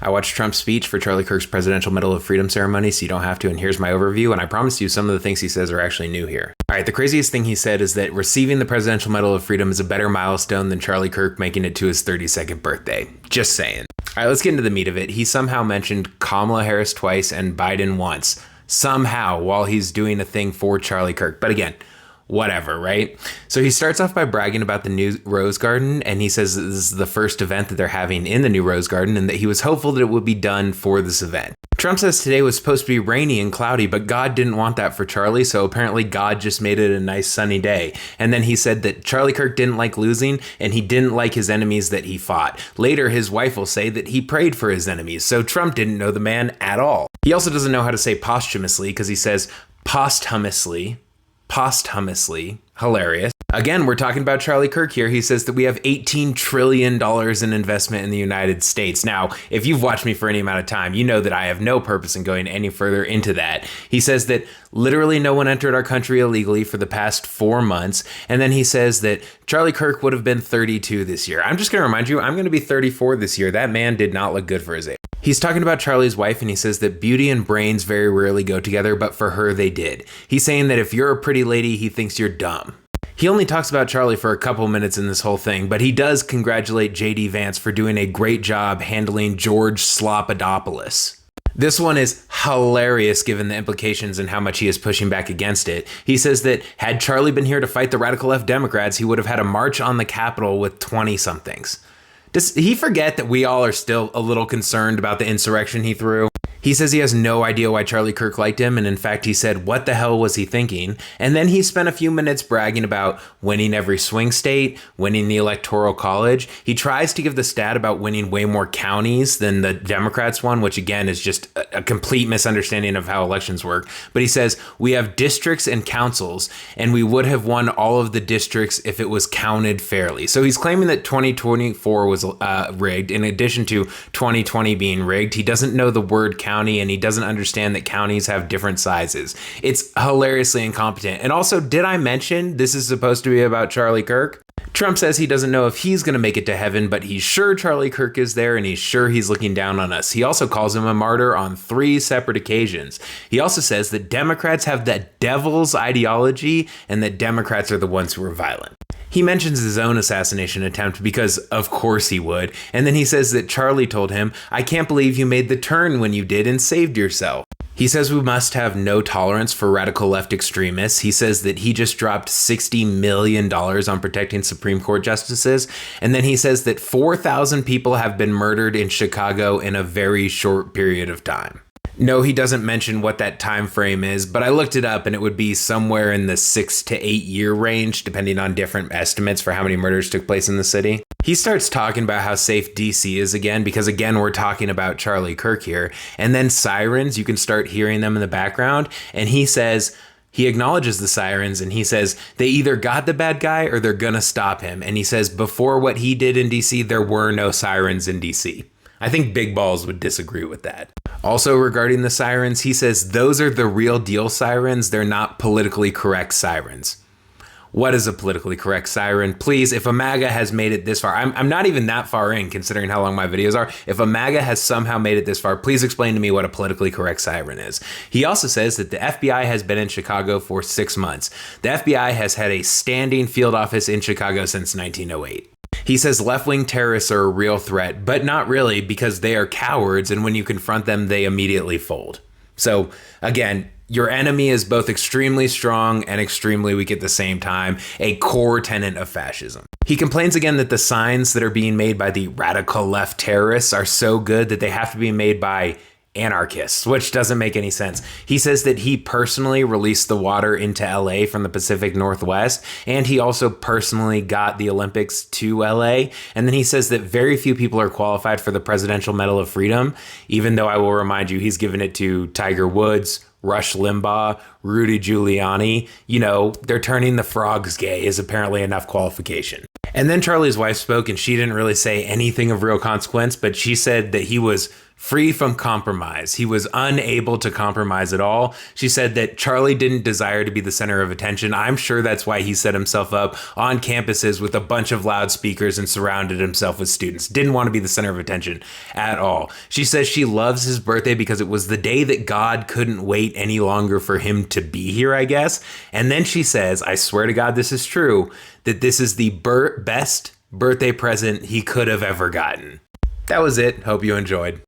I watched Trump's speech for Charlie Kirk's Presidential Medal of Freedom ceremony, so you don't have to, and here's my overview, and I promise you some of the things he says are actually new here. All right, the craziest thing he said is that receiving the Presidential Medal of Freedom is a better milestone than Charlie Kirk making it to his 32nd birthday. Just saying. All right, let's get into the meat of it. He somehow mentioned Kamala Harris twice and Biden once, somehow, while he's doing a thing for Charlie Kirk. But again, whatever, right? So he starts off by bragging about the new Rose Garden, and he says that this is the first event that they're having in the new Rose Garden, and that he was hopeful that it would be done for this event. Trump says today was supposed to be rainy and cloudy, but God didn't want that for Charlie, so apparently God just made it a nice sunny day. And then he said that Charlie Kirk didn't like losing, and he didn't like his enemies that he fought. Later, his wife will say that he prayed for his enemies, so Trump didn't know the man at all. He also doesn't know how to say posthumously, because he says posthumously, hilarious. Again, we're talking about Charlie Kirk here. He says that we have $18 trillion in investment in the United States. Now, if you've watched me for any amount of time, you know that I have no purpose in going any further into that. He says that literally no one entered our country illegally for the past 4 months. And then he says that Charlie Kirk would have been 32 this year. I'm just going to remind you, I'm going to be 34 this year. That man did not look good for his age. He's talking about Charlie's wife, and he says that beauty and brains very rarely go together, but for her, they did. He's saying that if you're a pretty lady, he thinks you're dumb. He only talks about Charlie for a couple minutes in this whole thing, but he does congratulate J.D. Vance for doing a great job handling George Slopadopoulos. This one is hilarious given the implications and how much he is pushing back against it. He says that had Charlie been here to fight the radical left Democrats, he would have had a march on the Capitol with 20-somethings. Does he forget that we all are still a little concerned about the insurrection he threw? He says he has no idea why Charlie Kirk liked him, and in fact he said, what the hell was he thinking? And then he spent a few minutes bragging about winning every swing state, winning the Electoral College. He tries to give the stat about winning way more counties than the Democrats won, which again is just a complete misunderstanding of how elections work. But he says, we have districts and councils, and we would have won all of the districts if it was counted fairly. So he's claiming that 2024 was rigged, in addition to 2020 being rigged. He doesn't know the word county, and he doesn't understand that counties have different sizes. It's hilariously incompetent. And also, did I mention this is supposed to be about Charlie Kirk? Trump says he doesn't know if he's going to make it to heaven, but he's sure Charlie Kirk is there, and he's sure he's looking down on us. He also calls him a martyr on 3 separate occasions. He also says that Democrats have the devil's ideology, and that Democrats are the ones who are violent. He mentions his own assassination attempt because of course he would. And then he says that Charlie told him, I can't believe you made the turn when you did and saved yourself. He says we must have no tolerance for radical left extremists. He says that he just dropped $60 million on protecting Supreme Court justices. And then he says that 4,000 people have been murdered in Chicago in a very short period of time. No, he doesn't mention what that time frame is, but I looked it up and it would be somewhere in the 6 to 8 year range, depending on different estimates for how many murders took place in the city. He starts talking about how safe DC is again, because again, we're talking about Charlie Kirk here. And then sirens, you can start hearing them in the background. And he says, he acknowledges the sirens and he says they either got the bad guy or they're going to stop him. And he says before what he did in DC, there were no sirens in DC. I think Big Balls would disagree with that. Also regarding the sirens, he says those are the real deal sirens. They're not politically correct sirens. What is a politically correct siren? Please, if a MAGA has made it this far, I'm not even that far in considering how long my videos are. If a MAGA has somehow made it this far, please explain to me what a politically correct siren is. He also says that the FBI has been in Chicago for 6 months. The FBI has had a standing field office in Chicago since 1908. He says left-wing terrorists are a real threat, but not really because they are cowards, and when you confront them, they immediately fold. So again, your enemy is both extremely strong and extremely weak at the same time, a core tenet of fascism. He complains again that the signs that are being made by the radical left terrorists are so good that they have to be made by anarchists, which doesn't make any sense. He says that he personally released the water into LA from the Pacific Northwest, and he also personally got the Olympics to LA. And then he says that very few people are qualified for the Presidential Medal of Freedom, even though I will remind you, he's given it to Tiger Woods, Rush Limbaugh, Rudy Giuliani. You know, they're turning the frogs gay is apparently enough qualification. And then Charlie's wife spoke, and she didn't really say anything of real consequence, but she said that he was free from compromise. He was unable to compromise at all. She said that Charlie didn't desire to be the center of attention. I'm sure that's why he set himself up on campuses with a bunch of loudspeakers and surrounded himself with students. Didn't want to be the center of attention at all. She says she loves his birthday because it was the day that God couldn't wait any longer for him to be here, I guess. And then she says, I swear to God this is true, that this is the best birthday present he could have ever gotten. That was it. Hope you enjoyed.